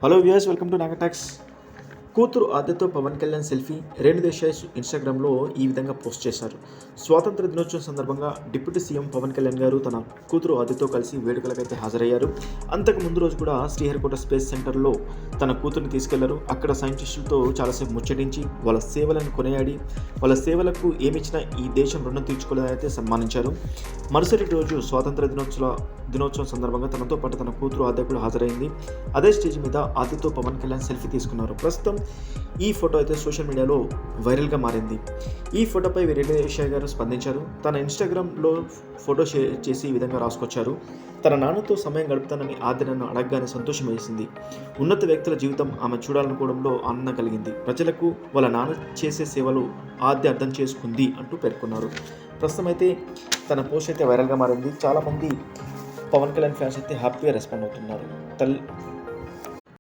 Hello viewers, welcome to Nagatalks. కూతురు ఆద్యతో Pawan Kalyan selfie Renu Desai ఇన్స్టాగ్రామ్లో ఈ విధంగా పోస్ట్ చేశారు. స్వాతంత్ర దినోత్సవం సందర్భంగా డిప్యూటీ సీఎం పవన్ కళ్యాణ్ గారు తన కూతురు ఆద్యతో కలిసి వేడుకలకైతే హాజరయ్యారు. అంతకు ముందు రోజు కూడా శ్రీహరికోట స్పేస్ సెంటర్లో తన కూతురుని తీసుకెళ్లారు. అక్కడ సైంటిస్టులతో చాలాసేపు ముచ్చటించి వాళ్ళ సేవలను కొనియాడి వాళ్ళ సేవలకు ఏమిచ్చినా ఈ దేశం రుణం తీర్చుకోలేదైతే సన్మానించారు. మరుసటి రోజు స్వాతంత్ర దినోత్సవం సందర్భంగా తనతో పాటు తన కూతురు ఆద్య కూడా హాజరైంది. అదే స్టేజ్ మీద ఆద్యతో పవన్ కళ్యాణ్ సెల్ఫీ తీసుకున్నారు. ప్రస్తుతం ఈ ఫోటో అయితే సోషల్ మీడియాలో వైరల్గా మారింది. ఈ ఫోటోపై రేణు దేశాయ్ గారు స్పందించారు. తన ఇన్స్టాగ్రామ్లో ఫోటో షేర్ చేసి ఈ విధంగా రాసుకొచ్చారు. తన నాన్నతో సమయం గడుపుతానని ఆద్య నన్ను అడగగానే సంతోషం వేసింది. ఉన్నత వ్యక్తుల జీవితం ఆమె చూడాలనుకోవడంలో ఆనందం కలిగింది. ప్రజలకు వాళ్ళ నాన్న చేసే సేవలు ఆద్య అర్థం చేసుకుంది అంటూ పేర్కొన్నారు. ప్రస్తుతం అయితే తన పోస్ట్ అయితే వైరల్గా మారింది. చాలామంది పవన్ కళ్యాణ్ ఫ్యాన్స్ అయితే హ్యాపీగా రెస్పాండ్ అవుతున్నారు.